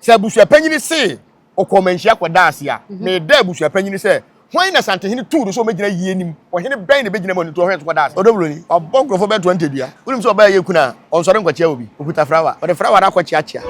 Se abusuapanyin se okomanhia kwada ase a me da abusuapanyin se hwan na santehene tuuru so megina yie nim ohene bɛn na begina moni to hwan to kwada ase odobroni obonkrofo be 20 dua unim so oba ye kuna onsore nkwachia obi okuta frawa o de frawa na kwachia chia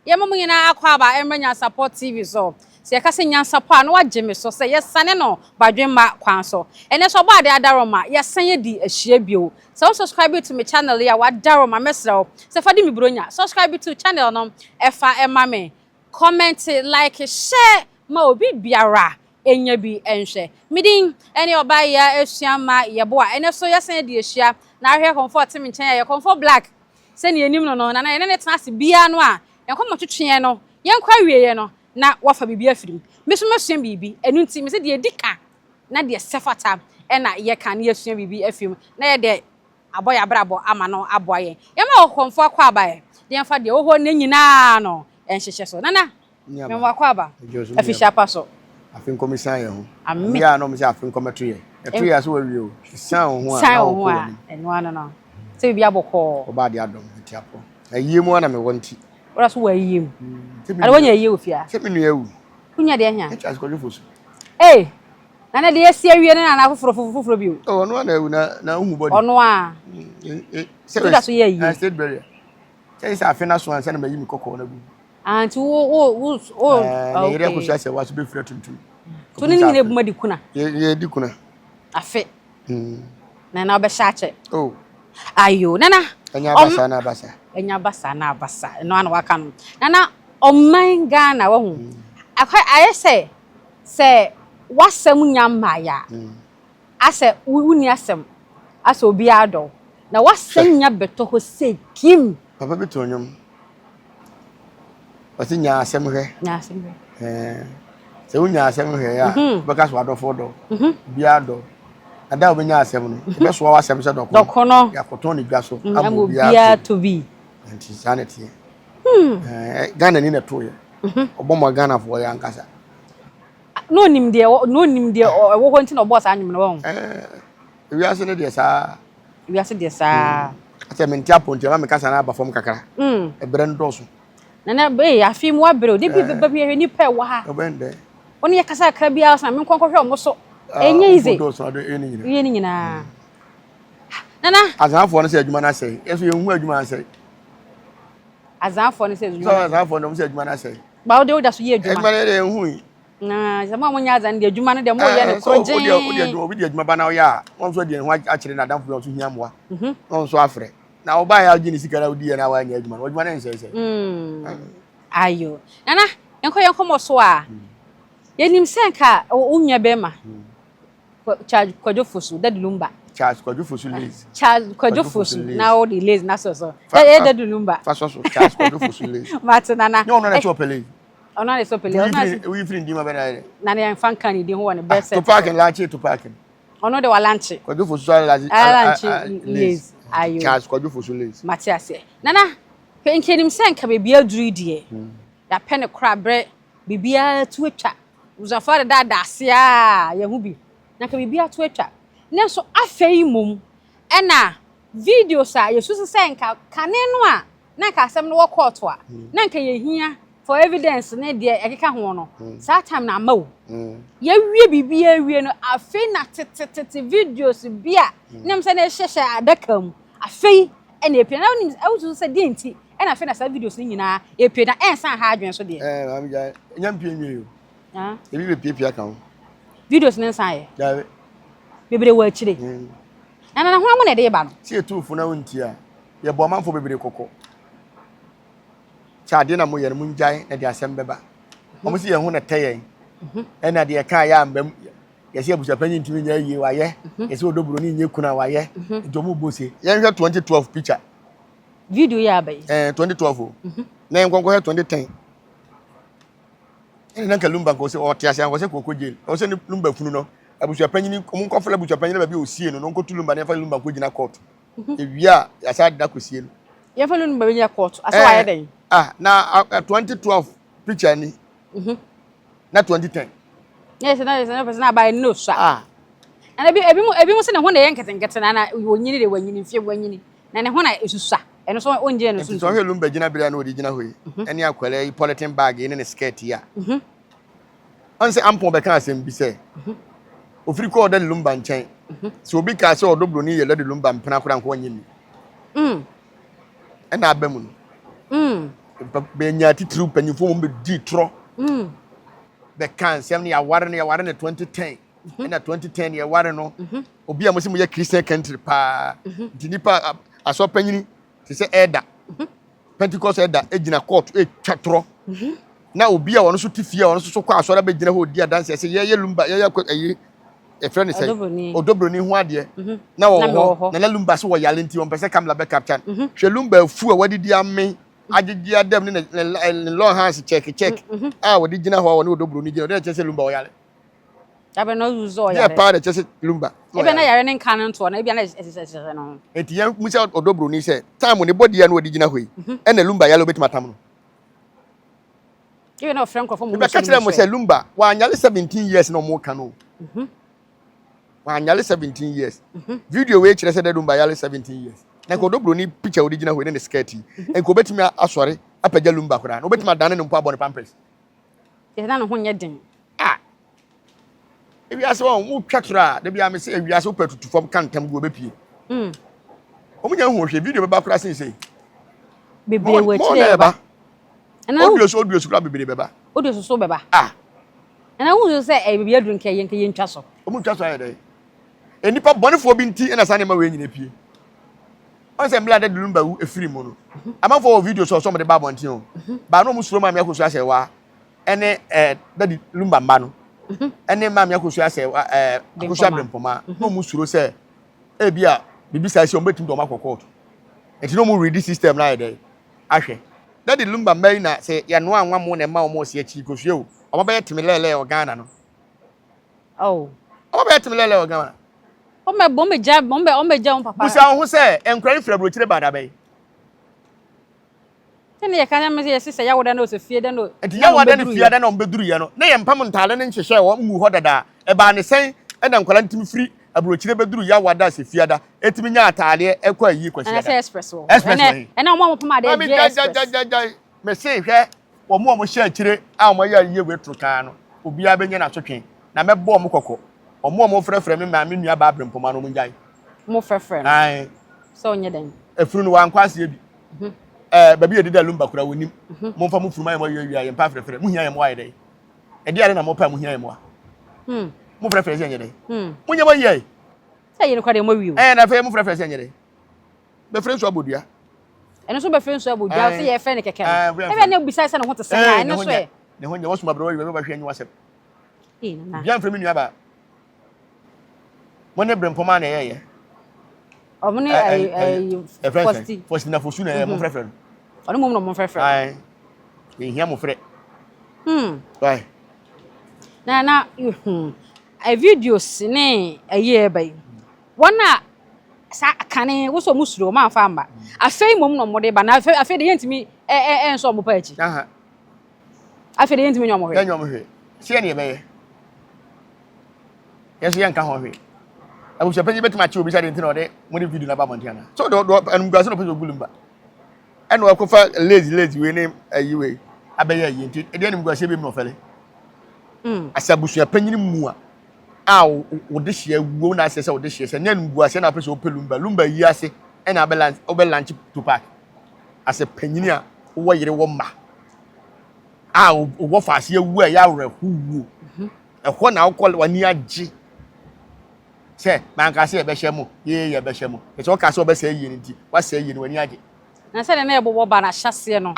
Yamamu nyina akwaba Nyansapo TV so se ka se Nyansapo a no wagye me so se yesane no badwemma kwan so ene so ba de adaroma yesan ye di ahia bio so subscribe to my channel ya wadaroma mesrew se fadi mi bronya subscribe to channel no efa ema me comment like share ma obi biara enya bi enhwe midin ene oba ya esuama yebo a ene so yesan di ahia na ahwe comfort me nchen ya comfort black se ne enim no na ene ne tena se bia no a yankoma twetwe no yankwa wieye no na wafa bibia firim meso mesua bibi enu nti me se de edika na de sefata e na ye kan ye sua bibi afim na ye de aboya brabo ama no aboye yema okomfo akwa abaye de yamfa de oho na nyina no enhyehyɛ so nana me wakwa aba afisha paso afin komisan ye ho ami ya no me se afin kometo ye eto ye so wawie o san ho a san ho a enu ano no se bibia bokɔ oba de adom tiapo ayie mu na me wonti ora so wayiem ale wonya yie ofia se me nu yawu kunya de anya chas ko fosu nana de esi awie na na foforo bi o no na ewu na hu body ono a se da so ye yie state barrier se isa afina so ansa na mayi mi kokko na bu anti wo na yere ko so ase wa so be fira tuntum to ni nyine buma di kuna ye di kuna afe na obe shache ayo nana enya basa na basa enya basa na basa no ana waka no nana oman Ghana wa hu akwa ayese se wasem nyamba ya ase wuni asem ase obi ado na wasem nya beto ho se kim papa beto nyom wasi nya asem hwe se unya asem hwe ya beka so adofo do bi ado ada obenya asem no be so wa asem se doko no ya koton ni dwa so amu bia to bi anti sanity Ghana ni na to ye obomo Ghana fo ya nkasa no nim de wo ho nti na boss anyim no wo wiase ne de sa ate menti aponti ma me kasa na abafom kakra ebre ndoso na be afim wa bere de bi be ni pa wa ha obende oni ye kasa kra bia na me nkonko hwe omo so enye ize ndoso ado ye ni nyina nana azanfo no se adwuma na sei yeso ye hu adwuma na sei azanfo no se adwuma so azanfo no se adwuma na sei ba o de o da so ye adwuma adwuma de hu na zama mo nya azan de adwuma no de mo ye ne krojen obi de adwuma ba na o ya won so de ho akire na adamfo so hia moa won so afre na oba ya gini sikara odi na wa nya adwuma adwuma na nse se ayo nana yenko mo so a yenim senka unya be ma charge kwajofosu dadulumba charge kwajofosu lazy charge kwajofosu na all the lazy na so dadulumba faso so charge kwajofosu lazy matinana no na chopele ona le sopele ona we free ndima be na na fan kan di ho ne best Tupac and lanche Tupac ono de walanche kwajofosu lazy lazy ayo charge kwajofosu lazy matiase nana penkenim senka be bia duru die ya pene krabre bibia tuetwa uzafare da sia ya hu bi na ka bibia tuetwa ne so afei mom ena videos a yesusu senka kane no a na ka asem no wo court a na nka ye hia for evidence ne de ekeka ho no saa time na mawo ye wie bibia wie no afei na tete videos bia nem se na hyehye adaka mu afei ena epia na awusu se de nti ena afei na saa videos ni nyina epia na ensan ha adwen so de mami ja nyampie nwie ebi be piepia kan videos ne nsan ye dawe bebere wa chire na ho amu na de ba no si etufu na wonti a ye bo manfo bebere kokko cha de na mo ye mu njai na de asem beba omo si ye hu na tayen ena de ka ya mbam ye si abusuapanyin ntimi nya yie wa ye ye si odoburo ni nye kuna wa ye ntomo bose ye hwe 2012 picture video ya bai 2012 na nkonko 2010 ene nka lumba ko se o tia se ko se kokko jail o se ni lumba funu no abusuapanyin ko mun ko fela abusuapanyin ba bi o sie no nko tulumba na fa lumba ko gina court ewia ya sa da ko sie no ye fa lumba bi ya court aso wa ye den na 2012 picture ni na 2010 Yes, na person about no sha. Ah. And ebi mo se ne ho na ye nkete na wonyini de wanyini fie wanyini. Na ne ho na esusa. Eno so onje no so. So he lumba gina bria na odi gina hoyi. Ene akwale yi polythene bag ene ne skirt ya. On se ampon be kan asem bi se. Ofiri ko oda lumba nchen. So obi ka se odobro ni ye le de lumba mpena kora nko nyini. Ena abamu no. Be nya titru panyifo mo be di tro. Be kan sem ne ya ware ne 2010. Ena 2010 ye ware no. Obi a mo se mo ye Christian country pa. Di nipa aso panyini ti se elder. Pentecost elder ejina court twatro. Na obi a wono so tifie a wono so kwa aso da be gina ho di adanse se ye lumba ye ayi e friend say odobroni ho ade na wo na lumba so wo yale nti won pese kamla be captain hwe lumba fu a wadi di ame agigi adam ne long hands check ah wadi gina ho wono odobroni gina de chese lumba wo yale abe no use o yale yeah pa de chese lumba ebe na yare ne nkan nto na ebe na no enti yan musa odobroni say time ne body ya na wadi gina ho yi e na lumba yale obetima tam no ebe na friend ko fo mu be ka kire mo say lumba wa anyale 17 years no mo kan no Manhyia 17 years. Video we kire say de lumba yale 17 years. Na ko dobro ni picture original we ne skirt. En ko betimi asore apagya lumba kora. No betimi dane ne mpo abone pampers. Ye na no ho nye den. Ah. Ebi ase won wo twatro de bia me say ewi ase wo patutu fom kantam go bepie. Omunya hu hwe video be ba kora sin say. Bebre we kire ba. Na audio so kora bebre beba. Audio so beba. Ah. Na hu say e bibia dun ke ye ntwa so. Omu ntwa so aye dey. Enipa bonefo bi nti na sa ne ma we nyina pie. On se mla de lumba wu efiri mu no. Amafo o video so mo de ba bonti o. Ba no mu suro ma me akoso ase wa. Ene dadi lumba mba no. Ene ma me akoso ase akoso abrempoma. No mu suro se e bia bibi sa ase o betim do ma kokot. Enti no mu read system na dey. Ahwe. Dadi lumba mba na se ya no anwa mo na ma o mo se achi koso o. O ba yetimi lele o Ghana no. Oh. O ba yetimi lele o Ghana. Bombe ja papa. Musa ho se enkwari fra brochire bada bai. Tene ye kan me ye sise ya woda na o se fie de no. Enti ya woda na fie de na ombeduru ye no. Na ye mpam ntale ne nhehye wo mu ho dada. E ba ne sen e na nkwala ntimi firi abrochire beduru ya woda se fie da. Etimi nya atale e kwa yi kwasi da. Na se express wo. Express. E na mo pama de express. Me se hwe wo mo hye akire a mo ya ye wetru kan no. Obi a benye na sotwen. Na mebo mo kokko. Mo frefre me ma me nua ba abrempoma no mo njai. Mo frefre. Ai. So onye den. Efuru no wan kwase bi. Ba bi edida lumba kura wonim. Mo mfa mo furu mai mo yewia ye mpa frefre. Mu hia ye mo aye dai. E dia na mo pa mu hia ye mo a. Mo frefre se nye dai. Mo nya mo ye. Say ye kwade mo wi o. Na fe mo frefre se nye dai. Be frefre so abodua. Eno so be frefre so abodua se ye fe ne keke no. E be na obisa se ne ho te sen ya eno so e. Ne ho nya wo suma bro we ba hwe anyi wasep. Na. Bia mfremi nua ba. Money brempoma na ye. Omuni Fosti na fosu na mo frefre. Onu mo no mo frefre. Ai. Ye hia mo frɛ. Why? Na a videos ne aye bai. Wana sa kane wo so musuro ma fa amba. Afei mom no mo de ba na afei de yentimi enso mo pa achi. Aha. Afei de yentimi nyomo hwe. Ya nyomo hwe. Sie ne be ye. Yeso yanka ho hwe. Abusuapanin betima achi obi sade ntina ode mo de video na ba montiana. So do anumguase no peso gulumba. Eno akofa lazy we ne ayi we. Abeya ayi nti e de anumguase be mi no fele. Asabusuapanin mu a wo de hye wo na asese wo de hye se ne anumguase na peso lumba yi ase e na balance obelanchi Tupac. Ase panyin a wo yire wo ma. Wo fa ase awu a ya wre huwu. Ehɔ na wo wani agi. Se manka se be hyemu ye be hyemu e so ka se obesa yi nti wa se yi ni wani age na se na ebobo ba na hyase no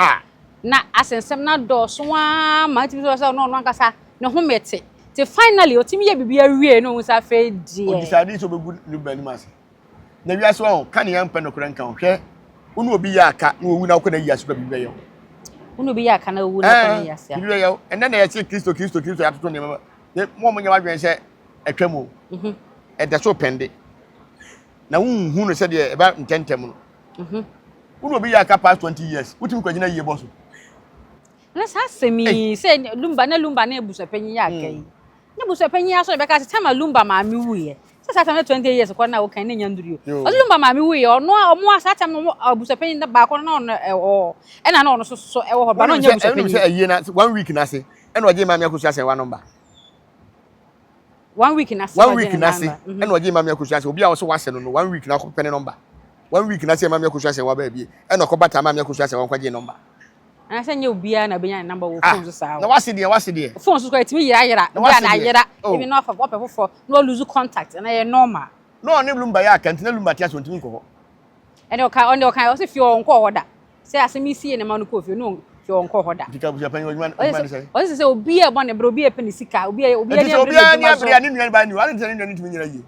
na asensem na do so wa ma ti so no ankasa ne ho mete te finally otimi ye bibia wie no nsa fe die o decide so begu luba ni mas na wi aso won kan yan pe no kran kan hwe unu obi ya aka na owu na ko na yi aso bibia yo unu obi ya aka na owu na ko na yi aso bibia yo enda na ya che Kristo ya toto ne mo nya wadwen se atwam e da so pende na hu no se de e ba ntentem no unu obi ya aka past 20 years utim kwagina yie boso na sa semi se lumba na Abusuapanin ya kai Abusuapanyin aso be ka tama lumba ma mi wuye sasa tama 20 years kwa na wo kan nya nduru o lumba ma mi wuye ono omo asa tama abusuapanyin na ba ko na ono e na ono so e wo ho ba no nya abusuapanyin say ayi na 1 week na se e na oje ma mi akosu ase wa number 1 week na se 1 week na se e na oje ma mi akosu ase obi a wo so wase no 1 week na ko pene number 1 week na se ma mi akosu ase wa ba bie e na ko bata ma mi akosu ase wa kwaje number ana se nya obia na benya number wo phone so sa na wase de phone so kwa timi yira bia na yira ebi no fa wo pefofo no lose contact na ye normal no ne lumba ya kan tena lumba tia so ntimi ko ho ene o kan o se fi o nko hoda se asemi sie ne ma no ko fi no fi o nko hoda dika buja pan wadman say o se obi e bo ne bro obi e peni sika obi ne obi ne abria ne nua ba ni wale tena ne ntimi nyira yi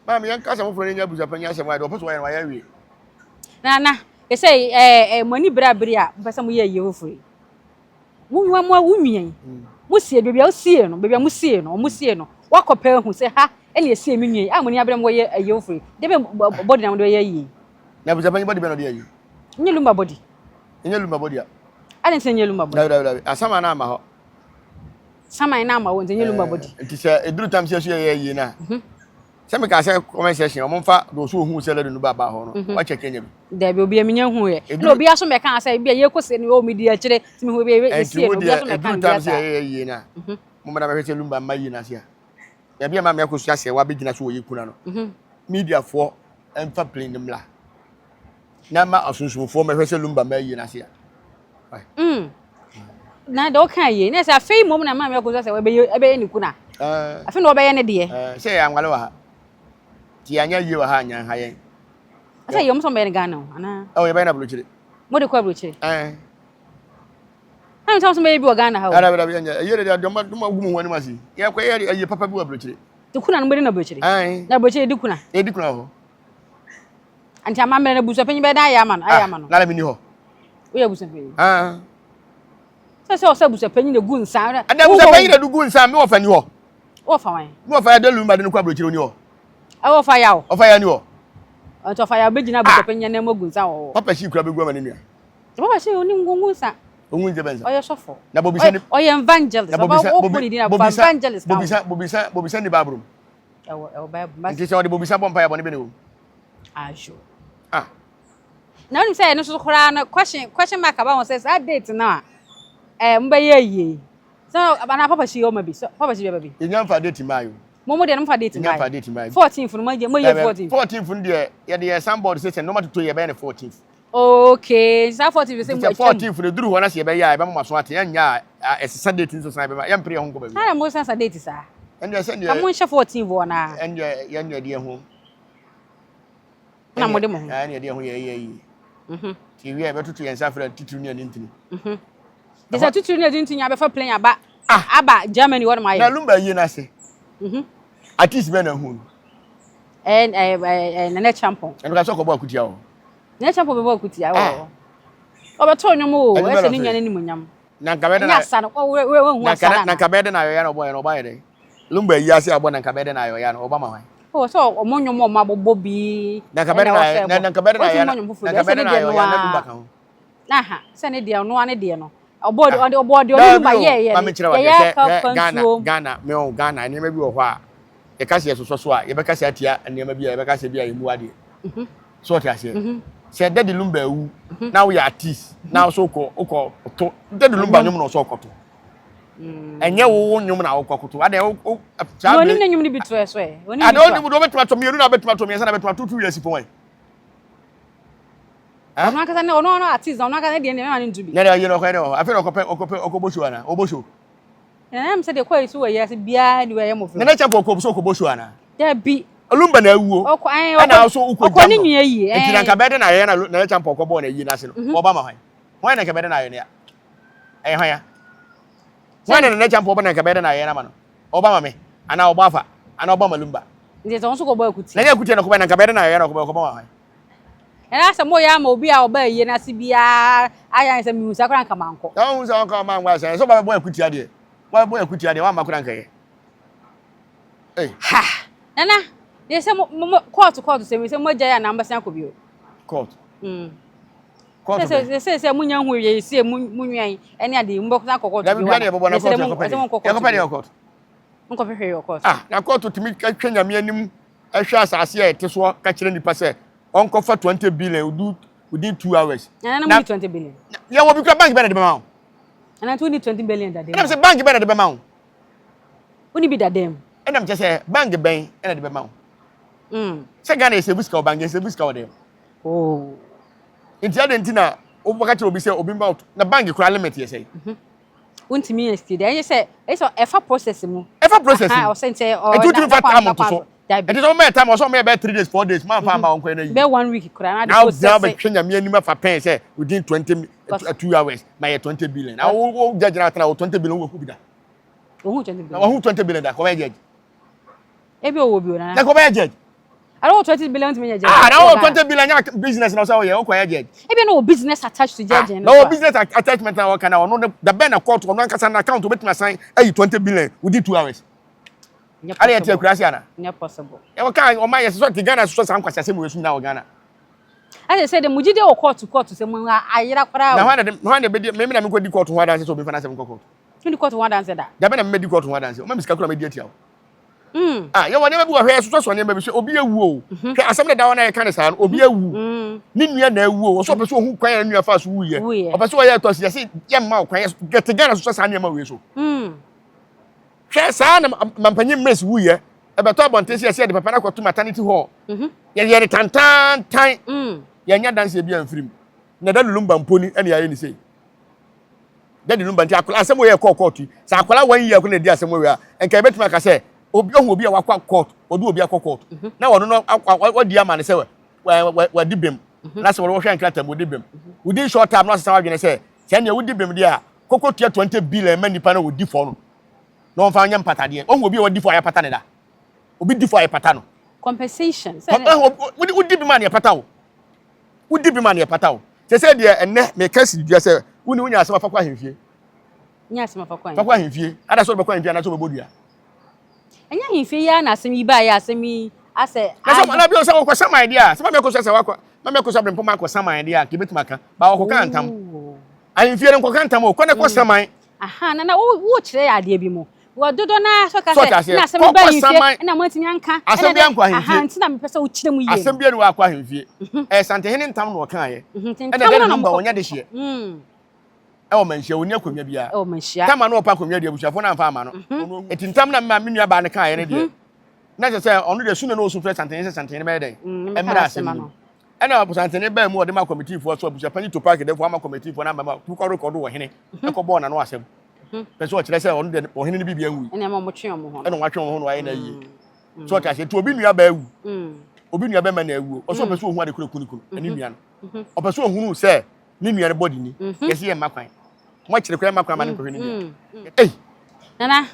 ma me yan kasa mo fro ne nya buja pan ya se wa do opo so wa ya wi na you say money bra a pesa mo ye fofori mo nwuan mo sie bebia o sie no bebia mo sie no wakopa hu say ha ene sie mi nwuan a mo ni abra mo ye fofori de be body na mo ye yi na buja pan body be no de yi nyelumba body a ade se nyelumba body da asama na ama ho sama na ama wo nyelumba body nti se eduru tam se so ye yi na se me ka se comment section o mo fa do so hu se le no ba ho no wa check enya bi da be obi amenya hu ye na obi aso me kan say bia ye ko se ni o media kire timi hu bia ye sie no obi aso me kan tam se ye yi na mo ma na be se lumba ma yi na se ya bia ma me ko so ase wa be gina so wo yi kuna no media for emfa plane mla na ma asunsunfo me hwese lumba ma yi na se na do kan ye na say fei mom na ma me ko so say we be ni kuna afi no be ye ne de se ya ngwale wa ha ti anya yi wa ha anya ha yen asa yom so be ne Ghana ana o ye be na blochire mo de ko blochire han so be bi wa Ghana ha o ara be anya ye de do ma gumu wani masi ye ko ye papa bi wa blochire de kuna no be na blochire na blochire di kuna ho anti amamre na busuapanyin be da ayama no na la mini ho o ye busuapanyin se o se busuapanyin de gu nsan ada busuapanyin de gu nsan me wo fa ni ho wo fa wan me wo fa ya de lumba de ko blochire oni ho wo fa ya ni ho anto fa ya be gina busuapanyin na mo gu nsan wo papa shi kura be gu amani nua papa shi oni ngungu nsan ongun je benza o ye sofo na bobisa ni o ye evangelist baba wo poli di na evangelist bobisa ni babrum bible nti se o de bobisa bompa ya bone be ne wo ajo na oni say no so kora na question mark about says that date na mba ye yi so na papa shi o ma bi so papa shi be bi enyam fa date mayo momo de no fa date mayo 14th no mo ye 14th no de ye de somebody say no matter to ye be na 14th okay so 14th say mo 14th no duru ho na se be ya be mo so ate nya esesa date nso san be ma yam pre ho ko be na mo san sa date sa ende se nya mo nche 14th wo na ende ye nya de ho na mo de mo ya nya de ho ye ti wi e be tutu yensa fra tituru ni antini desa tituru ni antini ya be fa plan aba Germany what my na lumba yi na se at least be na hu na champion en ka so ko bo akutia o na champion be bo akutia o be to nyom o e se ni nya ni munyam na ka be de na sa no we hu asa na ka be de na yo ya no boy no boy de lumba yi ase abo na ka be de na yo ya no obama hwan so omonyom o mabobo bi na ka be de na ka be de na ya na ka be de na yo ya na lumba kan aha se ne de no ane de no obodi lumba ye Ghana me o Ghana ne ma bi wo ho a e ka se so a ye be ka se atia ne ma bi a ye be ka se bi a ye mu ade so tia se se de lumba wu na wo ya artist na so ko to de lumba nyum no so ko to enye wo nyum na wo ko to ade wo oni na nyum ni bi to eso e oni ade oni do betuma to mienu na betuma to miensa na betuma 2 years pon ono aka na ono artist ono aka na de ne ma ndu bi na de ye no ko ne o afi no okoboshu ana oboshu na am se de kwa isu we yes bia ni we ye mo fo na cha okoboshu ana da bi olumba na awuo ana so ukọ ni nwie yi enti na kabede na ye na cha okobo na yi na se no oba ma hwan na kabede na ye ne ya hwan ya hwan na cha okobo na kabede na ye na ma no oba ma me ana oba afa ana oba malumba ndi so ko bo akuti na ye akuti na ko na kabede na ye na okobo ma hwan ena se mo ya ma obi a oba yi na se bia aya se mi husa kran kamanko na husa on ka ma ngwa se so ba bo akuti ade wa bo akuti ade wa ma kran ka ye ha nana ye se mo court se mi se mo jaya na ambasa ko bio court court se munya hu ye se munwan ene ade mbo ko court bio na bi na ye bo na court ya ko pede ya court Nko hwehwe your court. Na court to me twa nyame anim ehwe asase a ete so ka kire nipa say onko fa 20 billion within 2 hours. Na 20 billion. Ya wo bi kwa bank be na de ma wo. Na tu need 20 billion that day. Na say bank be na de be ma wo. Uni bi that dem. Na me say bank ben na de be ma wo. Say Ghana is a buska bank is a buska o dem. Oh. Inti adentina obaka kire obi say obi ma na bank kura limit ye say. Untimi yesterday. And you say it's a process mu. Efa process. I was saying or it do fat time to so. It is on my time or so me about 3 days 4 days man farm on kwen be 1 week kura na the process. Now be twenya me anim afa pen say within 2 hours my 20 billion. Now wo judge na 20 billion wo ku bi da. Wo 20 billion. Wo 20 billion da ko be judge. E be wo bi na. Na ko be judge. I don't 20 billion to me judge. Now 20 billion business na so ye wo ko judge. E be no business attached to judge. No business attachment na work na no the ben na court no nkasa na account obetuma sign 20 billion within 2 hours. Are you Kurasiana? Not possible. You can't, or my sort of Ghana, so some question we now Ghana. As I said, the Mujide or court to say, I hear a crowd. Maybe I'm going to court to one answer to be financial court. You court one answer that. There been a medical to one answer. Maybe Scacula mediator. You never go ahead, so one never say, Obi a woo. I some down I can't say, Obi a woo. Ninia ne woo, or some person who cry in your first woo. Or person I thought you say, young mouth, get together so Sanya so. Share sana mampanyi mess wu ye e beto abonte se de papa na kwato maternity hall ye tantan ye nya dance e bia mfirim na da lulumba mponi ene yaye ni sei da lulumba nti akola asem ye court sa akola wan yi akona di asem we a enka betima ka se obi ohu obi a wakwa court odu obi akwa court na wono no wadi ama ne se wa dibem na se wo hwe ankrata mo dibem within short time na se wa dwene se ne wo dibem dia kokotua 20 billion man nipa na wo di for no no fa nyam patade o obi o di for ya patane da obi di for ya patano compensation wo di bi man ya patawo wo di bi man ya patawo se de enne me kasi dua se woni wonya asema fa kwa hemfie nya asema fa kwa hemfie ada so be kwa hemfie na so be bodua enya hemfie ya na asemi ba ya asemi ase na bi o se wo kwa sama idea se ma me ko se wakwa ma me ko so brempo ma ko sama idea ke betima ka ba wo ko kantam ahemfie nko kantam o ko ne ko sama na wo kire ya ade bi mo wo dodo na so ka se na asemi ba hemfie na mo tinya nka asemi an kwa hemfie ntina me pese wo kire mu ye asemi bi wa kwa hemfie sante hene ntam no kan ye de number wonya de hye o manhia woni akonwa bia o manhia tama no opa akonwa de abusuafo na mfa ama no etintam na ma menua ba ne kan ye ne de na se onu de sunu no osu fre sante hene be den emra asemi no ana sante ne ba mu o de ma committee fo so abusuapani Tupac de fo ama committee fo na ma tu ko record wo hene e ko bo na no asem pese o kire se onu de o hene ne bibia nwu ene ma mo twe mo ho ene wa twe mo ho no aye na yi so ka se tu obi nua ba ewu obi nua ba ma na ewu o so pese o hu ade kunu ani nua no o pese o hunu se ni nua ne body ni yesi ye makwan mo kire kwa makwan ma ne kohwe ni nana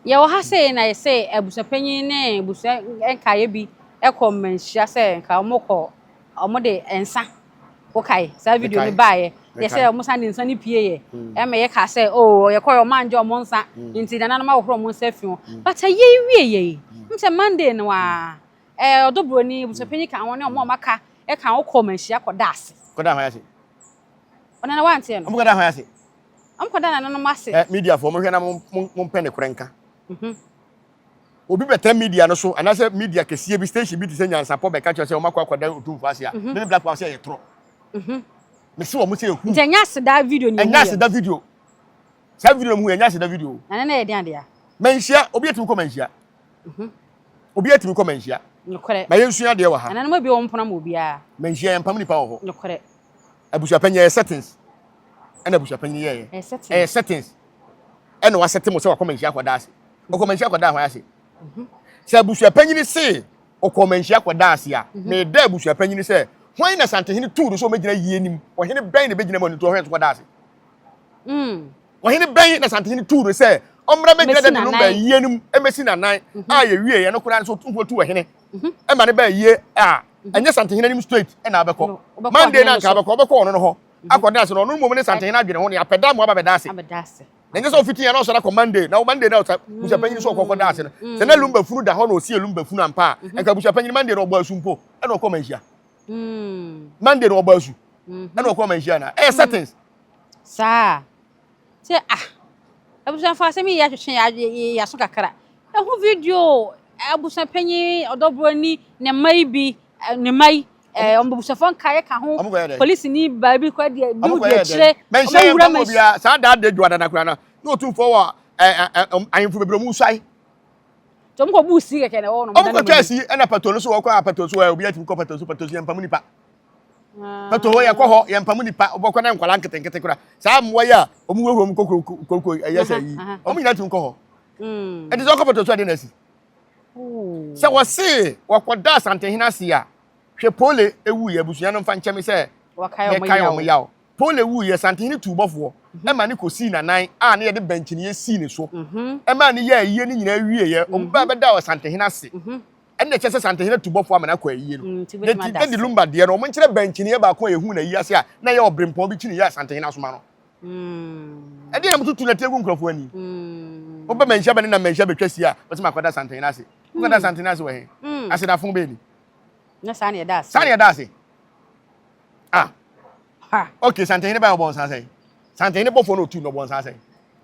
ye wo ha se na ye se abusuapanyin ne abusua enkaye bi manhyia se nka omoko omode ensa wo kai sa video ni baaye ye se omo san nsa ni pie ye e me ye ka se ye koyo manje omo nsa nti nana ma wo horo omo nsa fiu but ye wie ye mse Monday no wa odobro ni abusuapanyin ka won ne omo maka ka wo manhyia koda ase ha ya se ona na wante no omo koda ha ya se koda na no mase media for mo hwe na mo pene krenka obi better media no so anase media kesiye bi station bi te Nyansapo be ka che se o makwa kwada otumfo ase a me black power se ye tro me se o mo se ehu nya se da video ni nya se da video sa video mu nya se da video na ye dia dia manhyia obi etimi ko manhyia obi etimi ko manhyia nyokore ma yensua de wa ha na ma bi o mpona mo bia manhyia ye mpam nipa wo ho nyokore abusuapanya settings ana abusuapanya ye settings ena wa setting mo se wa ko manhyia kwada ase o ko manhyia kwada ho ase se abusuapanyin se o ko manhyia kwada ase a me da abusuapanyin se hwan na santehene tuuru so megina yie nim o hene bɛn na begina mo nto hwan so kwada ase o hene bɛn na santehene tuuru se omra megina da no ba yie nim emesi na nan a ye wie ye no kora so tumfo tu o hene e ma ne ba yie a anya santehene nim straight e na abekɔ Monday na ka abekɔ obekɔ ono no ho akwada ase no no mo ne santehene adwene ho ne apeda mo abeda ase na nje so fiti ya na so na Monday na Monday na busuapanyin so kokɔ da ase no se na lumba funu da ho na osie lumba funu ampa enka busuapanyin Monday na obo asumpo e na okɔ manhyia Monday na obo asu e na okɔ manhyia na settings sa se abusuafo asemi ya hwehwe ya so kakra ho video Abusuapanin odobroni ne mai bi ne mai ombusafon kaye ka ho police ni ba bi kwa dia bi dia chire menhia yamba bia sa da de dwada na kura na no tu for wa ayinfu bebro mu swai tom ko busi keke ne wo no mo ko asi na patolo so wo kwa patolo so obi atim ko patolo yamba mu nipa patolo ya ko ho yamba mu nipa obokọ na nkwala nketenkete kura sa mo ya omu wehu mu kokoko ayesa yi omu nyina tim ko ho e dis ko patolo ade na si se wo se wakoda asante hina si a hwe pole ewu ye busua no mfa nkyeme se wakayo mo yawo pole ewu ye asante hini tubofo e ma ne kosi na nan a ne ye de bench ne ye si ne so e ma ne ye ayiye ne nyina wie ye omba beda asante hina se e ne kyese asante hina tubofo ama na kwa ayiye no ne di lumba de no mo nkyere bench ne ye ba ko ehu na yi ase a na ye obrempon bi chi ne ye asante hina so ma no e de na mututu na tegu nkrofo ani oba menhia bane na menhia betwasi a wote makoda asante hina se koda asante hina se we he ase da fun be ni na sane da ase sane da ase okay sante hina ba obon san say sante hina bofo no tu no bon san say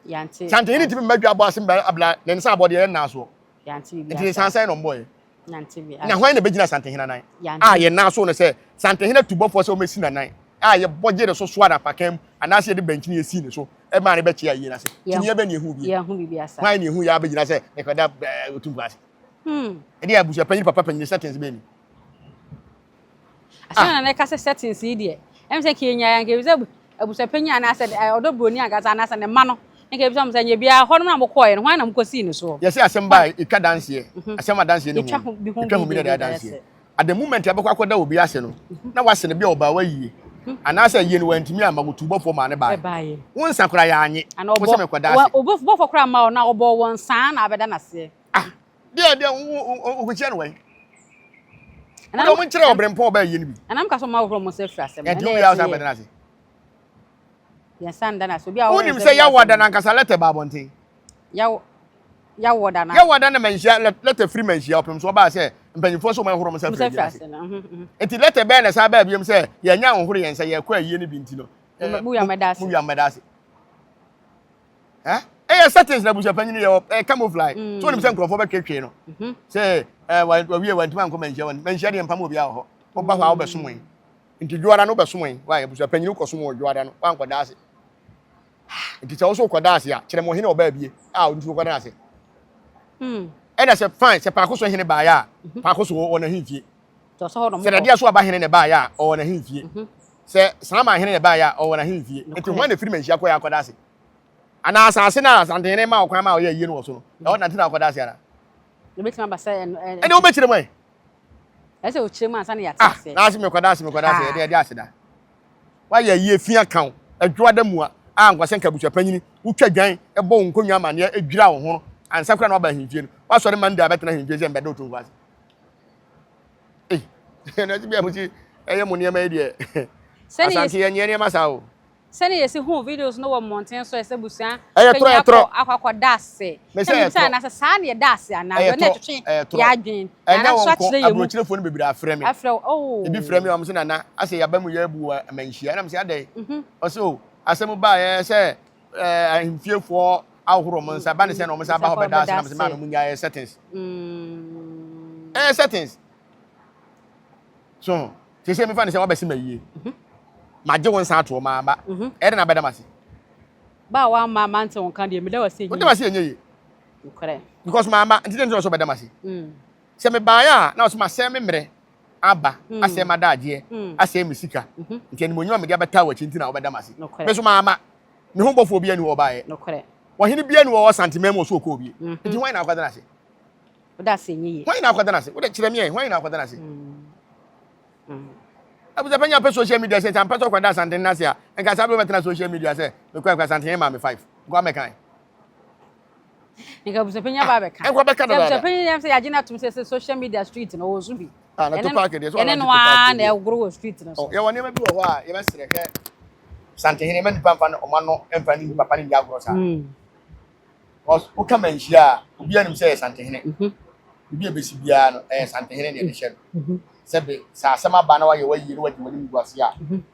yanti sante hina tibi madwa abo ase abla ne nsa abo de na so yanti bi enti san say no boy yanti bi na hwan na begina sante hina nan ye na so no say sante hina tu bofo say o mesi na nan ye boje de so so ada pakam anase ye de bench ne esi ne so e ma ne be chia ye na say tini ye be ne hu bi ye hu bi asa hwan ne hu ya begina say e koda otu ase e de Abusuapanin papa panyin settings be ni asana na ka settings yi de em say Kenya yan ke biza Abusuapanin anase odobroni agaza anase ne ma no nke biza msa nye bia ho no na mokoye no hwan na mokosi ne so yes asem ba ika dance ye asem dance ye ne hu bi de dance ye at the moment abekwa akoda obi ase no na wase ne bia oba wa yie anase yie no wantimi amagotu bofo ma ne ba won sakura ya anye wo se me koda ase bofo kura ma na obo won san na abeda na se de o chia no we ana mo nkyere obrempon ba yie ne bi anam ka so ma wo mo se fra asem e de o ya sa abeda na se ya sanda na so bia wo unim se ya wada na nkasa lete ba bonten ya wada na menhia lete free menhia opem so ba se mpanyifo so ma horo mo se free enti lete be na sa ba biem se ya nya horo yen se ya kwa yie ne bi nti no mu ya medase eh settings na Abusuapanin ye camouflage so unim se nkrofo be twetwe no se wa wie wantima nko menhia de mpam obi a ho oba hwa obesom wen nti dwara no besom wen wa Abusuapanin ko som dwara no wa nkoda ase nti se wo so koda ase a kire mo hene oba bie a o ntu koda ase e na se fine se pa ko so hene ba ya pa ko so wona himfie to so ho no se na dia so aba hene ne ba ya o wona himfie se sama hene ne ba ya o wona himfie nti ho na free menhia ko ya koda ase ana asase na asante hene ma okwan ma o ye no so no na ntina koda ase ara le betima ba se ene o be kire mo ese o kire mo ansa na ya tase na ase me koda ase de ase da wa ye yie fia kan adwada mu a nkwase nka Abusuapanin utwa dwan e bo nkonwa amane adwira wo ho ansa kura na oba himfie no wa sori man da betena himfie je mbede otu kwase na ti bia muti eye mo niam e de asante ye niam asa o sani yesi hu videos no wo mountain so ese busia tro akwa dase me say na sa na ye dase ana yo na twetwe ya adwen ana so akire ye mu abrochire fo no bebira afre me ebi frɛ me o me na ase ya ba mu ya bu Manhyia na me say adai o so asem ba ye say ahimfiefo ahoro mo nsa ba ne say na o me say ba ho be dase na me say ma mu nya settings settings so ti say me fa ne say wo be se mayie maje won sa ato ma ba e de na beda mase ba wa ma mante won kan de me da wase nyi o de mase enye correct because mama ntide ntide so beda mase se me ba ya na o so ma se me mre aba ase ma daje ase me sika nti ani monyo me ga beta wa chinti na o beda mase me so mama ne ho bofo bia ni wo ba ye no correct wo hini bia ni wo santimem wo so ko obi nti hwan na akwada na se o da se enye hwan na akwada na se wo de kire me hwan na akwada na se Abusuapanin pe social media say am peso kwada asante na se a nka sa be na social media say me kwa asante ma me 5 go me kan nka Abusuapanin ba be kan enko be kan da Abusuapanin am say agina tum say social media street no wo so bi na Tupac de so ene no a na egro street no so ye woni ma bi wo ho a ye be sere ke sante hene me nipa mfa no o ma no emfa ni papa ni agro sa o ka Manhyia obi anim say sante hene obi e be si bia no sante hene de hye sebe sa asema ba na waye wayi no wadi wani mguase a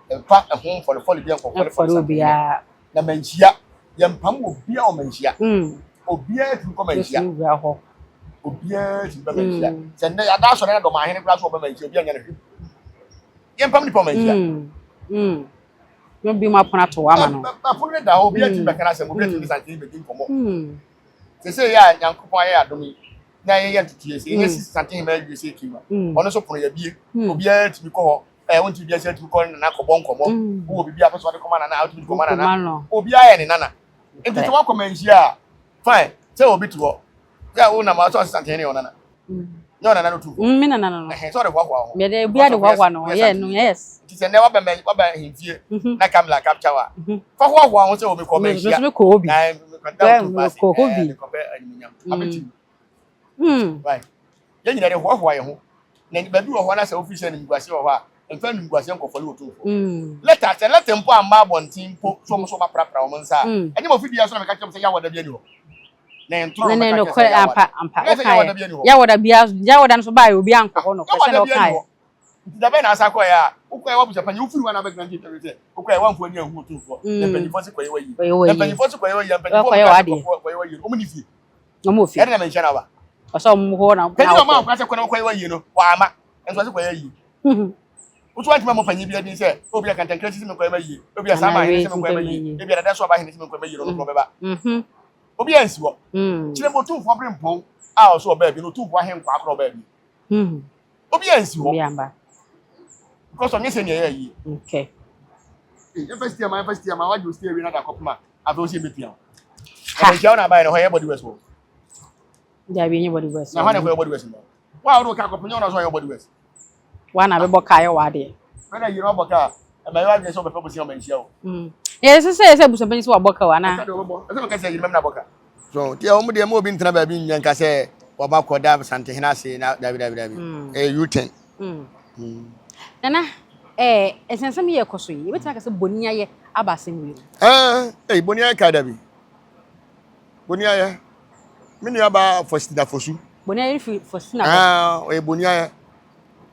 emfa ehon fole bia nkokore fole bia na Manhyia ye mpam obia o Manhyia obia tu ko Manhyia obia ti be Manhyia se ne ada so na do ma hene kra so be Manhyia obia nya ne hwe yen pam ni pa Manhyia no bi ma pona to wa ma no ba pon da obia ti be kana se obia ti santi be din komo se ya Nyankopon ya adomi na ye ntitie se ye si santi ma adwi se kiwa ono so pono ya bie obia ti bi ko ho won ti bia se ti ko na ko bon komo wo bibia pe so de koma na out bi koma na obia ye ne nana enti to wa ko Manhyia fine say obi to ho ya wo na ma so santi ne ona na no na no tu me na no so de kwa me de bia de kwa no ye no yes ti se ne wa ba hintie na camera capture wa fa kwa ho say obi ko Manhyia me ko obi na ko obi ko pe animunyam abeti right ye nyina de ho ye ho na ba bi ho na say official ni gwase ho a emfa ni gwase nko foli otofo let tempo amba bontin po so mo so ma prapra o nsa enye mo fidi ya so na me ka chem say ya wada bia ni ho na entro na no ko ampa ya wada bia ya wada no ba obi anko ho no ko se no kai da be na asa ko ya ukwa ya Abusuapanin ufiri wa na be grand interview ukwa ya wanfo ni ahu otofo na penifo se koye wayi na penifo se koye wayi penifo koye wayi o mu ni fi no mo fi na Manhyia na ba oso mo ho na penifo ma kwa se koye wayi no wa ama enso se koye yi utu wanti mo panyi bia din se obi aka ntankra sisi me koye wayi obi asama hin se me koye wayi obi ada so aba hin se me koye wayi no no beba obi ansi wo kire mo tufo bre mpon a o so oba bi no tufo ahen kwa akro oba bi obi ansi wo obi amba because on yese ne yi okay first year my why you stay we na da kopma afi o se metia Manhyia na ba no ho ye body west wo da bi nye body west na ho na ho ye body west no wa o ka kopnya na so ye body west wa na be boka ye wa de na yi no boka e ma yo adwe so be pe bosi o Manhyia o ye se Abusuapanin so wa boka wa na ase me ka se yi mem na boka so ti o mu de mo obi ntena ba bi nyanka se wa ba ko da sante hina se na dabi U10 nana esensem ye koso yi betina ka se bonia ye abase mi bonia ye ka dabi bonia ye mini aba fostina fosu bonia ye fostina bonia ye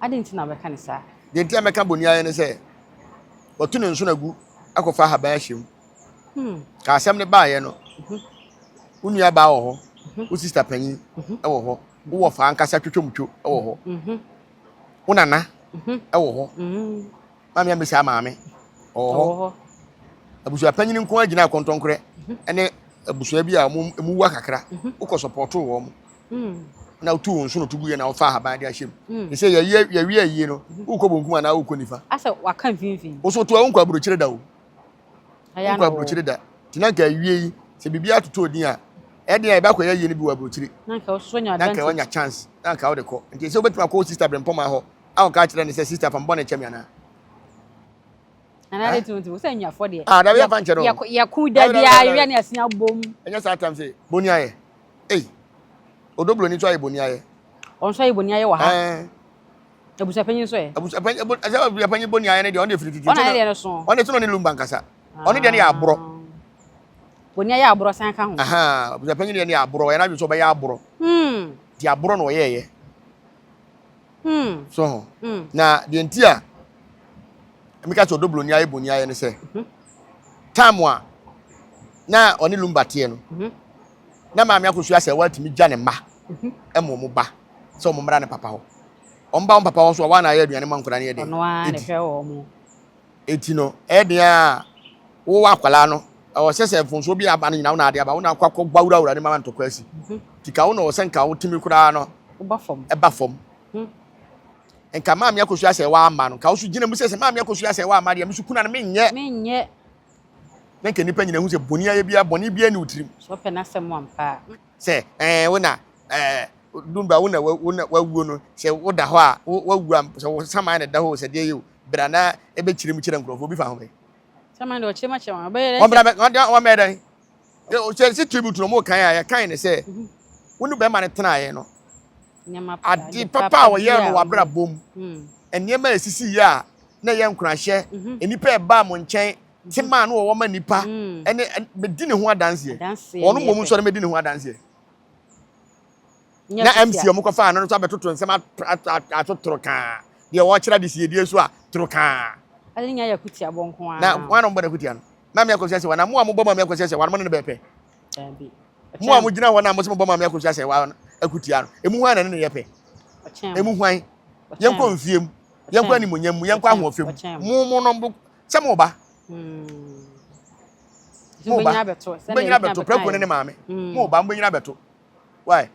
ade ntina be kan sa de ntia me ka bonia ye ne se otu ne nso na gu akofa haba ya hiem ka asem ne ba ye no unia ba wo ho u sister panyin e wo ho wo fa ankasa twetwomtwo e wo ho unana e wo ho mami amisa maame ho Abusuapanin nko agina akontonkore ene abusua bi a mu wa kakra uko support wo mo na utu nso no tugu ye na ofa haban de ahyem e se ya wi ayi no uko bonkuma na uko nifa asa wakan finfin wo so to a unko abrochire da wo unko abrochire da tinanka awie yi se bibia toto odin a e de e ba koya yi ni bi wa abrochire nanka wo so nya advantage nanka wonya chance nanka wo de ko nti se obetuma ko sister brempoma ho a ka kire ne se sister pam bone chemi ana ana de tuntu se nya fo de da we fa nchero ya ku da bia ye na asia bom enya sa time say bonia ye odoblo ni to aye bonia ye on so aye bonia ye wa ha Abusuapanin so ye Abusuapanin bonia ye ne de on de fititi on aye de no so on de to no ni lumba nkasa on de ne ya abro bonia ya abro san ka ho Abusuapanin de ne ya abro ye na bi so be ya abro di abro no ye so na de ntia emika to doblo ni aye bonia ye ne se tamwa na oni lumbate no na maami akosu ase watimi gya ne mma emo mo ba so mo mra ne papa ho omba papa ho so wa na aye aduane mankora ne ye de ono a ne hwe wo mo etino dia wo wa kwala no o sese funso bi aba no nyina wo na ade aba wo na kwakọ gbawura ne mama ntokwa asi tika wo no senka wo timi kura no eba fom enka maami akosu ase wa ama no ka wo su gina mu sese maami akosu ase wa ama de musu kuna no menye nenke nipa nyina hu se bonia ye bia boni bia ni utirim so pe na sem ampa se wo na dumba wo na wawu no se wo da ho a wawu am se wo sama na da ho se de ye bra na ebe kirem kire nkrofo bi fa ho be sama na o chema chema be o bra o me dan o se tribute no mo kan ya kan ne se wo nu be ma ne tena ye no nyama adi papa wo ye no wa bra bom enema esisi ya na ye nkurahye enipa e ba mo nchen ti man wo ma nipa ene medine ho adanse ono mom so na medine ho adanse na MC omo kofa no so abetoto nsem atotoro ka de wo kira de sie so a toro ka ali nya yakuti abonko a na wano mbona kutia no na me akosia wana mo amoboma me akosia se wana mo ne bepe mu amugina wana mo se mo boma me akosia se wana akutia no emu hwan na ne yepe emu hwan yenko mfiem yenko animonyam yenko ahofem mu no mbo se mo ba benya beto preko ne maame mo ba benya beto why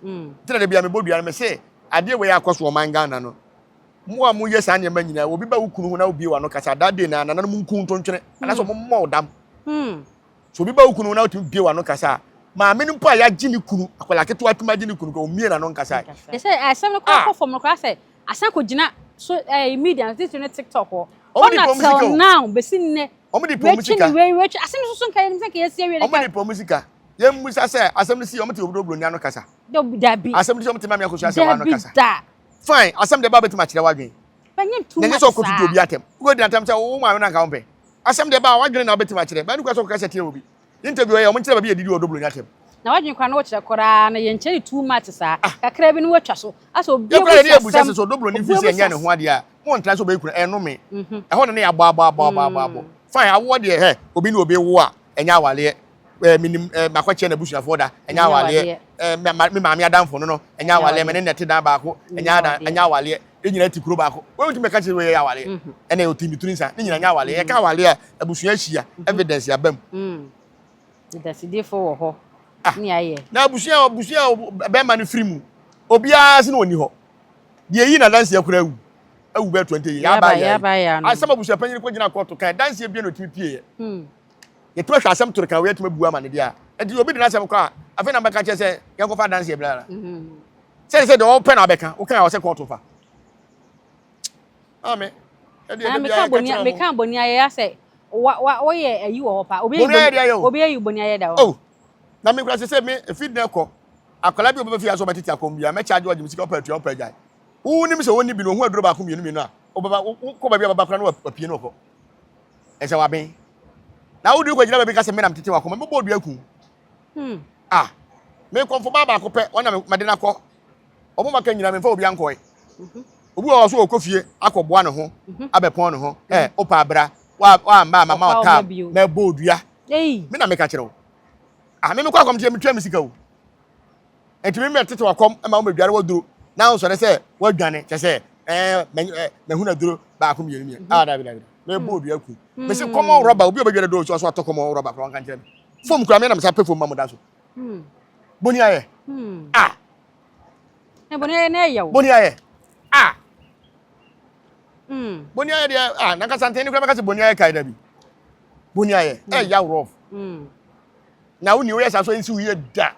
tira de bia me bodua me se ade we akoso o man Ghana no mo a mo yesa anya ma nyina obi ba wukunu ho na obi wa no kasa dade na na mo nku ntontwene ana so mo mo dam so obi ba wukunu na otim bie wa no kasa maame ni mpo a ya gini kunu akola keto atuma gini kunu ko mie na no kasa e say asem ko fom no kasa asan ko gina so media this on TikTok o na now besin ne omo di promusika we asem so so kan say ke yesi we omo di promusika yem musa say asem ni si omo ti obro nya no kasa dabi asem ni si omo ti mama yakosu asem wa no kasa fine asem de ba betima kire wadwen panyin tu na so ko tutu obi atem go di atem say wo ma na ka ompe asem de ba wadwen na betima kire ba ni ko so ko kasa tire obi interview ya omo kire ba bi edidi odoblo nya atem na wadwen kwa na wo kire kora na ye nkyeri too much sa kakra bi ni watwa so aso obi obi asem so odoblo ni fisi enya ne ho ade a mo ntra so be kura enome e ho ne ya bo fine awo de he obi ni obi wo a enya wale minim makwache na busuafo da enya wale me maame adamfo no enya wale me ne nete dan baako enya wale enyina tikuro baako we wuti meka che we ya wale ena otimi tuninsa ne nyina nya wale e ka wale a abusua hia evidence abam evidence dey for ho ni aye na abusua be ma ne free mu obia se no oni ho de yi na dance yakura awu be 20 ya ba ya asama Abusuapanin ko gina court kan dance bia no timi ye to hwa asem turka we tuma bua ma ne dia e di obi de na asem ko a afi na beka che se ye ko fa dance ye bla se de open na beka o kan o se court fa amen e di me kan boni aye ya se wo ye ayi wo pa obi ayi boni aye da oh na me kura se me feed na ko akola bi obi fi aso betiti akombia me charge waji musika opa tua jai uni mi se woni bi no hu aduro ba ko mienu a obaba ko ba bi baba kura no apie no ko e se wa ben na wodi ko gina ba bi ka se me nam tete wa ko me bodu aku me konfo baba ko pe ona me de na ko obo maka nyina me fa obi anko obi wa so okofie akoboa ne ho abepon ne ho opa abra wa mama ota me bodua me na me ka kire wo me ko akom tie me twa me sika wo entimi me tete wa kom ma wo me duare wo duro na so say wadwane che say me hu na duro ba ko mienu da bi me bodua ku me se common rubber obi obedware do so ato common rubber ko kan kire me fom kura me na me sa pe fom mamuda so boni aye boni aye na yawo boni aye boni aye dia na ka sante ni kura me ka se boni aye kai da bi boni aye ya rough na woni we sa so nsi uye da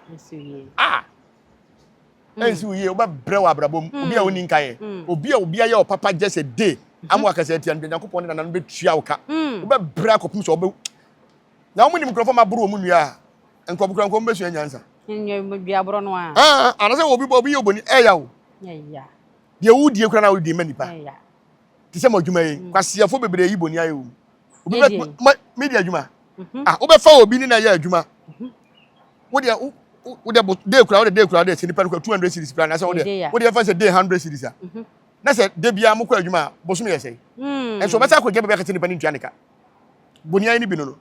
nsi uye oba brewa abrabom obi a woni nkaye obi a ye o papa just a day amu akase tia nyankopon na be tua woka oba bra kopum so oba na woni mikrofo ma bro mu nua nkobukran ko mbesu nyansa nyo bia bro no ana se obi ye oboni yawo ya de wudie kura na wudie manipa ti se modwuma yi kwasiafo bebre yi boni ayo obi media adwuma obe fa obi ni na ye adwuma wode de kura de sinipa ko 200 cedis plan na se wode fa se de 100 cedis na se de bia mo kwa adwuma bosom ye sei enso beta ko gebe be ka sinipa ni ntuaneka boni ayi ni bi no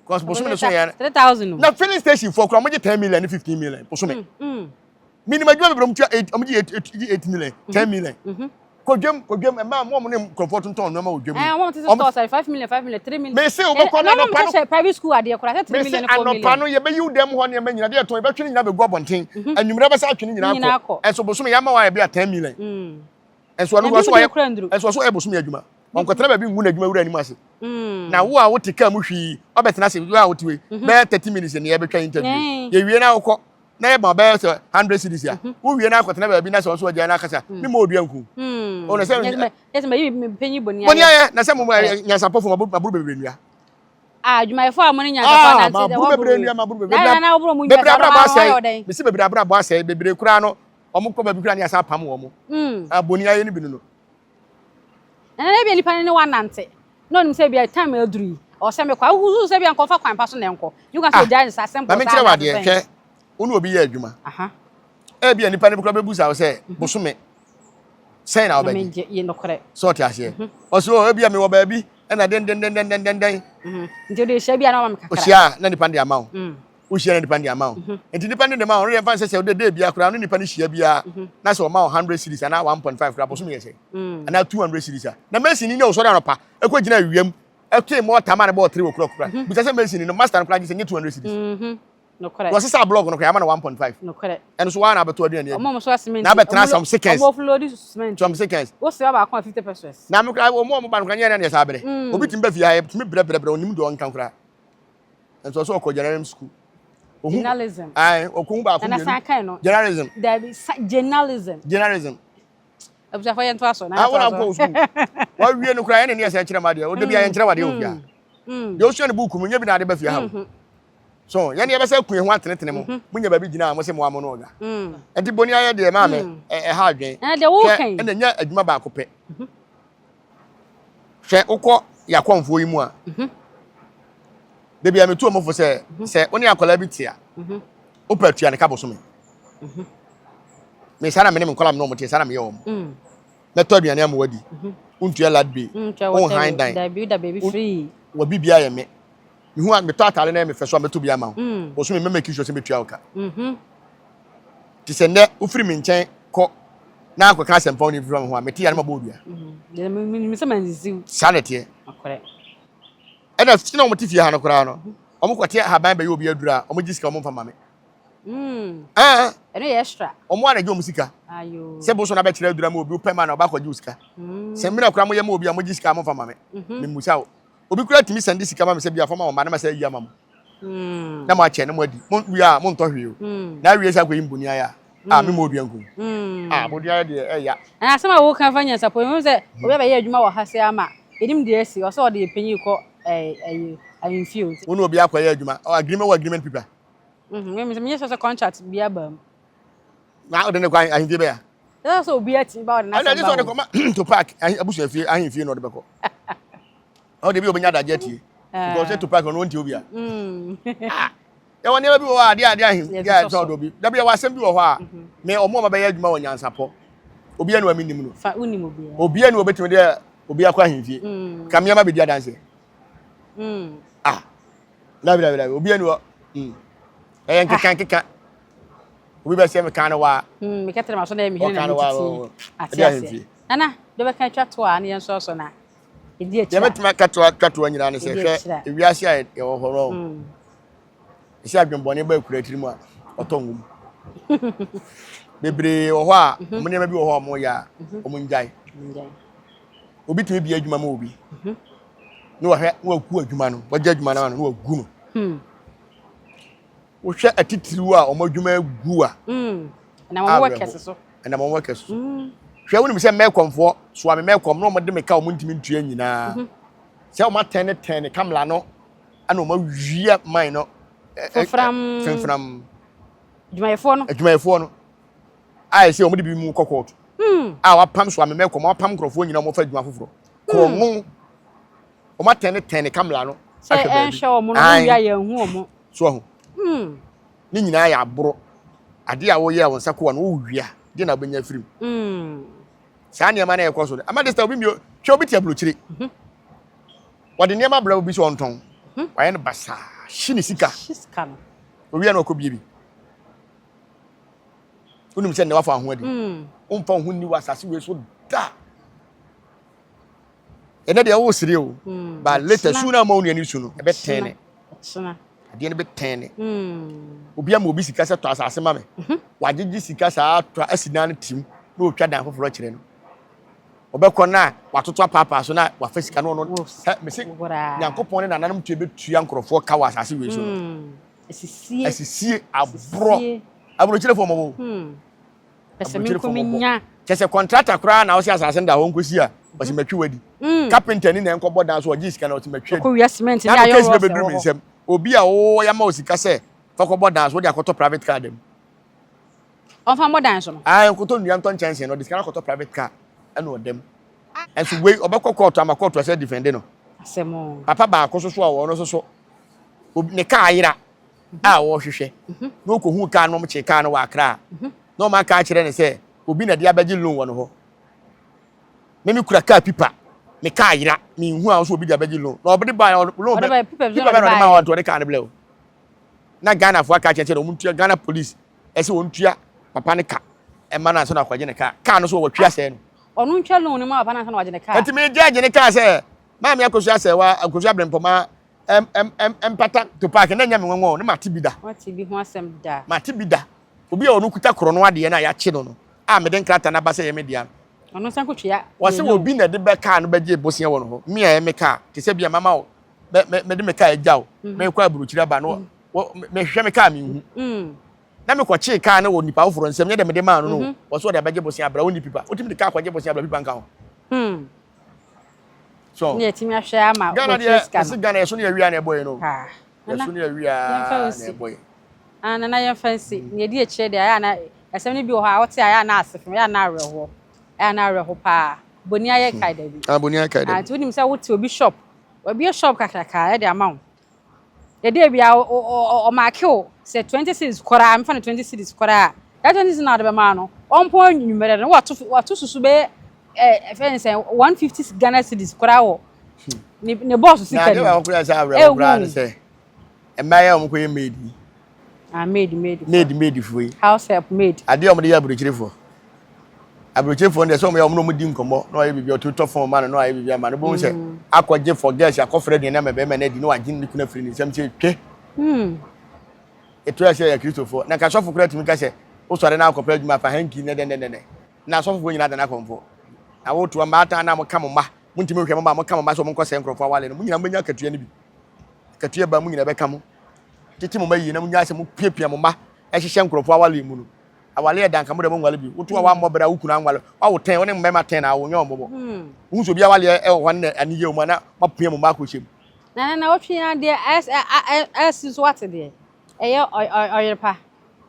cause bosom ne so ya 3000 na filling station for kura mo je 10 million 15 million bosom minimum adwuma bebre mo tua 8 million 10 million ko dwem ma mo ne comfort ton no ma odwem mo tese store 5 million 3 million me say obekọ na no pa no private school ade kura 3 million 4 million no pa no ye be yu dem ho ne ma nyina de ton ye be twene nyina be gu abonten anwumre be sa atwene nyina akọ enso bosom ya ma wa ye be 10 million enso anu so enso so e bosom ya adwuma onkwetena ba bi ngu na adwuma wura ni ase na wo a wo tika mu hwi obetena se wo a wo tiwe be 30 minutes ne ye be twa interview ye wie na akọ na ye ba be 100 cedis ya wo wie na akọtena ba bi na so so agya na akasa mi ma odua nku ona se yes me penyi boni aye na se mo Nyansapo fo maburu bebre nua adwuma efo amon Nyansapo na se de wo bebre nua maburu bebre na wo mu Nyansapo me se bebre abra bo asai bebre kura no omo ko ba bi kura ne asa pam wo mo boni aye ni bi no na bia nipa ne wanante no nim se bia time aduru o se me kwa huzu se bia nkofa kwan pa so ne nko you can say judge sa simple me kire wade hwe onu obi ye adwuma bia nipa ne kura bebusa wo se bosome say na obedi ye nokore so ti ase o so bia me wo ba bi na den nti o de hye bia na ma me kakara o hia na nipa de ama wo wo share nipa ndi ama wo enti nipa ndi ma wo re fan say wo de bia kura no nipa ni hia bia na say o ma 100 cedis ana 1.5 kura boso me yese ana 200 cedis na mesi ni o so da no pa ekogina wiam eto mo tama na bo 3 wo kura bi say mesi ni no master kura gi say 200 cedis no correct was say blog no kura ama na 1.5 no correct and so one abeto ade ani mo so cement na betra some seconds mo offload cement some seconds wo se ba kwa 50 pesos na me kura mo ba no kura nya na yesa abere obi timba fi ha timi bre onim do nkan kura and so ko general school journalism ai okun ba ko na san kan no journalism there be journalism Abusuapanin yento aso na wona ko school wa wie no kura ene ne yesa kire ma de o de bia yenkire wade o bia de o sua ne book mu nya bi na de ba fi ha so yani ebe say kun ho atenetene mo munya ba bi gina mo se mo amo no oga enti boni aye de ma me ha adwen de wo kan ene nya adwuma ba ko pe hwe ukọ yakomfo yi mu a de bia me tu mo fo se oni akola bi tia o patua ne ka boso me me sana me ne nkola me no mo tie sana me ye wo me to aduane am wadi untua ladbe on hind dine da baby free wa bibia ye me hu a me to atale na me feso me to bia ma boso me make sure se me tua oka ti se ne o free me nchen ko na akoka sempa ni from ho a me tia na ma bodua de me se manziu sanete akore ena fina mo tifie ha no kora no omo kwate haban ba ye obi adura omo gisika omo mfa mame eno ye extra omo ana je omo sika ayo se bo so na be kire adura ma obi opema na oba kwaje usika se me na kora mo ye ma obi omo gisika omo mfa mame me musa o obi kura timi sende sika ma me se bia fa ma ma na ma se yi ama mo na ma che ne mo adi mo bia mo nto hwe o na wie sa kwayi mbuni aya me mo odua nku bodia de ya na asema wo kan fa Nyansapo mo se obi ba ye adwuma wo ha se ama enim de esi o se o de penyi ko ayinfio wono obi akwaye adwuma agreement people me so contract bia ba na o de ne kwa ahimfie be ya that's so obi ati ba o na na so de koma Tupac Abusuafie ahimfie no de beko o de bi obenya daje tie because Tupac no nti obi a e woni bi wo ade ahim so do bi da bi wa asem bi wo ho a me omo ma be ya adwuma wo Nyansapo obi anu aminim no fa unim obi anu obetimi de obi akwa ahimfie kamia ma be dia danse la obi anu nkeka obi be se me kan wa me ketere ma so na me hene na titi ati ana do be kan twa to a ne enso so na edi echi ya metima katwa nyina ne se hwe ewiase a ye wo horo isi adwembone ba kura tiri mu a otongum bebre wo ho a mo ne ma bi wo ho mo ya o mo njai obi timi bi adwuma ma obi no wa hwe wo ku adwuma no wagya adwuma na no wa gu no wo hwe atitiriwu a o mo adwuma gu a na mo workers so na mo workers so hwe woni me se mekomfo so a mekom no mo de me ka o mo ntimi ntua nyina se o ma ten kamla no ana o ma wia man no fram adwumayefo no ai se o mo de bi mu kokot wa pam so a mekom wa pam krofo nyina mo fa adwuma foforo kromo o ma ten kamla no se en show mo no wia ye hu o mo so ho ni nyina ya aboro ade a wo ye won sako no wo wia de na benya firim sa ne ma na ye koso de amadesta obi mi hwe obi tia blochiri wode ne ma bra obi so onton wa ye no basa shini sika no obi na okobi bi unum se ne wa fa ho ade umfa ho ni wasase we so da ene de wo sire o ba later sooner ma onu ani su no e be tene sona ade ne be tene obi am obi sika se to asase ma me wagegi sika sa to asina ne tim na otwa dan foforo kire no obekọ na watoto papa so na wa fasika no no me se Nyankopon ne nananum tu ebetua nkrofo ka wa asase we so no esisie abro kire fo mo pese mi kominya kese contractor kra na wo se asase nda ho nkosi a wo se matwi wadi carpenter ni na enkobo dan so wo gi sika na wo se matwi ko wi cement ni ayo wo bedru mi nsem obi a wo ya ma wo sika se fa ko bodan so wo de akoto private car dem on fa bodan so no akoto nua nton chance no de sika na akoto private car eno dem enso we obekọ court ama court se defend no asemo papa ba akoso so a wo no so ne ka ayira a wo hwehwe no ko hu ka no mo che ka no wa kra no ma ka kire ne se obi na de abaji loan wo no ho me kura ka pipa me ka ayira me hu a so obi de abaji loan no obi ba loan pipa ba no ma wa to ne ka ne ble o na Ghana for catch no muntua Ghana police ese wontua papa ne ka e ma na so na kwaje ne ka no so wo twa se no onu ntwa lo ni ma papa na so na waje ne ka enti me judge ne ka se ma me akosu ase wa akosu abrempoma empata Tupac na nya me nwo ne mate bi da mate bi ho asem da mate bi da obi a onu kuta koro no ade na ya che no a me den krata na ba se ye me dia onu san ko twia wo se obi na de be ka no be je bosia wo no ho me a me ka te se bia mama wo me de me ka ejaw me kwa buruchira ba no me hwe me ka me hu na me kwache ka na wo nipa wo foro nsem nye de me de ma no wo so de be je bosia bra wo ni pipa wo timi de ka kwaje bosia bra pipa nka ho so ne timi ahwe ama Ghana de Ghana yeso ne awia na eboy no yeso ne awia na eboy na ye fancy ne di ekire de aya na asem ne bi wo ha wo te aya na asefem ya na areho aya na areho pa boni aye kai da bi boni aye kai da ti wonim say wo te obi shop obi shop kakraka e de amount ye de bia o mark o say 26 kwara am fa 26 kwara that 26 na de be ma no on point numero no watu susu be fence 150 Ghana cedis kwara wo ne boss sika ni na de kwara sa abra bra say e ma ya omko ye made made fuyi house help made ade omde ya abrochirefo nde so mo no mudi nkomo no aye bibia to fon ma no aye bibia ma no bo se akwaje for girls akofre de na mebe ma na di no agin ni kuna free ni sem che twe eto ya se ya Christopher na ka sofo kura timi ka se o sore na akopra adwuma fa hanki ne de na sofo go nyina da na konfo na wo to ma ata na mo kam ma muntimi hwe mo kam ma so mo nkose nkrofo wale no munyina mbanya katua ni bi katua ba munyina be kam titi mo mayi na munya se mo piapia mo ma ehihye nkrofo wale mu no awale dan kam de mo ngwale bi woto wa mbobra wukuna ngwale wa wo ten woni mbema ten na wo nyo mbobo hu so bia wale e ho na aniye mo na mapia mo ma ko chem na wo twa de as what de eyo oyepa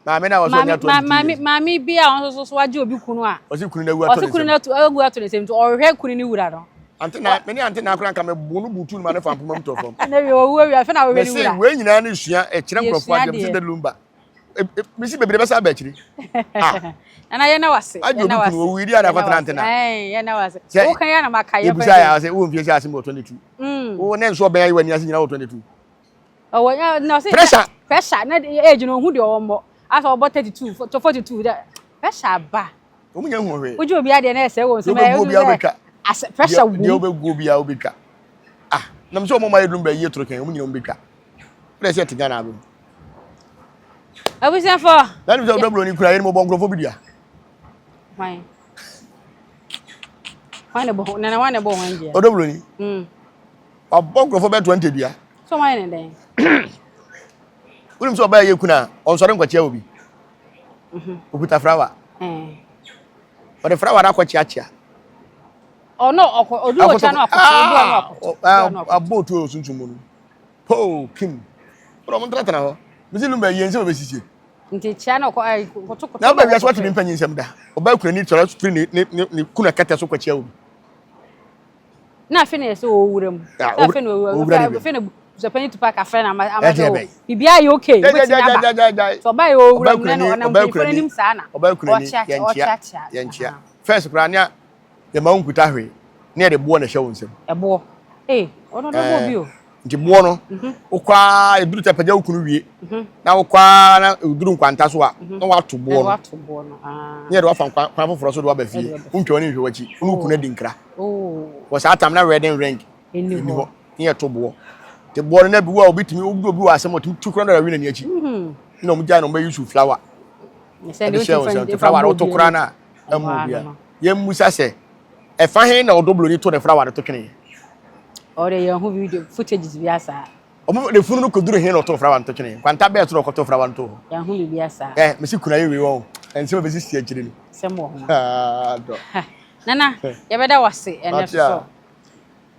ma me na wo so nya to mami bia on so waje obi kunu a o si kunu na wu ato o si kunu na agu ato ne sem to o hwe kunu ni wura no antena me ni antena akran ka me bonu butu ma ne fa mpoma mto fam na wi o wu afi na wo ni wura we nyina na sua e kire nkrofo agem se de lumba misi bebere besa ba kire na ye na wase ye na wase wo wiri ada kwatana antena ye na wase wo kan ya na maka ye fa ya se wo mfie ase mo 22 wo ne nso ben ya wani ase nyina wo 22 o wo na se pressure na age no hu de o mo asa obo 32 to 42 da pressure ba o munya hu hwe ojo obi ade na ese wo nso ma as pressure wu de obegu bia obeka na mso mo ma yedum ba yi toro kan o munya obeka pressure te Ghana abu Abusuafo na ni so doblo ni kura ye mo bon krofo bidia wan ne bo wanje o doblo ni o bon krofo be 20 dia so wan ne den unim so ba ye kuna on sore nkwachia obi okuta flower o de flower na kwachia chia no odu wo cha na akwachia odu abotu osuntumu no po kim pro mo trata na ho misilu ba ye nse obesisi nti chia na ko na ba wiase watu mpanyin nsem da oba kuna ni tora free ni kuna kata so kwachia obi na fe na so owuram na fe na owuram fe na Busuapanin Tupac afre na amado bibia ye okay wetin aba so ba ye owuram na no na mfoni nim sa na oba kuna ni yanchia first krania ye ma unkuta hwe ne de bo na hwe wonsem ebo ono do bo bi o nti bo no ukwa eduru tapaja ukunu wie na ukwa na eduru nkwanta so a na wato bo no ne de wafa kwa foforo so do ba fie untwe oni hwe wachi unu kuna dinkra wo sa atam na wedding ring eni ho ne to bo te bo na bi wa obitimi obi wa asem otum tukro na wi na ni achi na omu ja na omu use flower ne se de flower to kura na amu bia ye musa se e fa hen na odoblo ni to the flower to kene ore ye hu video footages bi asa omo de funu no koduru hen no to flower to kene kwanta be to ko to flower to ya hu bi asa mesi kuna ye we won ense be sisi akire ni semo ho do nana ye beda wase ene so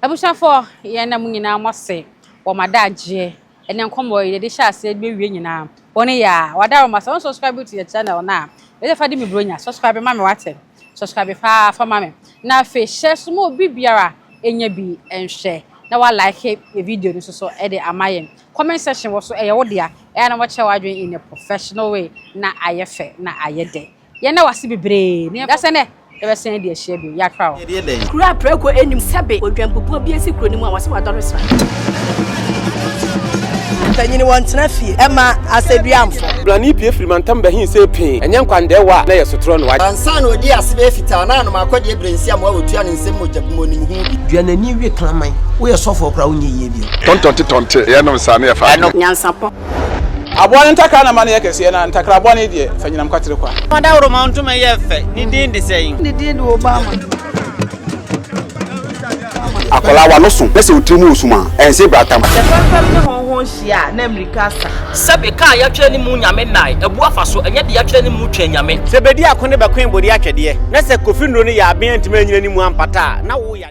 abusuafo ye na mu nyina amase wo madaje ene nkomo ye de sha ase be wie nyina woni ya wada ma so subscribe to your channel na e fa di mi bronya subscribe ma me wate subscribe fa ma me na fe share so mo bibiara enya bi enhwe na wa like e video ni so e de amaye comment section wo so e ye wo dia e na mo che wadwen in a professional way na ayefe na ayede ye na wase bebre ni da se ne e be sen de share bi ya krawo kura preko enim sebe odwampopo bi esi kuro ni mu a wase wadore sra panyini won tena fie ema aseduamfo blani pie frimantam behin se pin enye nkwande wa na yesotro no wa ansa na odi asebe fita na no makode ebrensi am wa wotua ne nsem mojabimo nim hu duanani wie klaman wo ye sofo kra wo nye yie bio tontonte ye no nsa na ye fa Nyansapo Aboa ntaka na mane yakese na ntakra aboa ne die fanyinam kwatere kwa mada woro ma ntoma ye fe ni din de sei ni din de Obama akola wa no so pese otrimu osuma ense bratam fam ne honhon hia na America sa sebe ka ya twa ni mu nyame nai ebu afaso enye de ya twa ni mu twa nyame sebedi akone bakwen bodi atwede na se kofi nro ne ya aben ntima nyina ni mu ampata na wo ya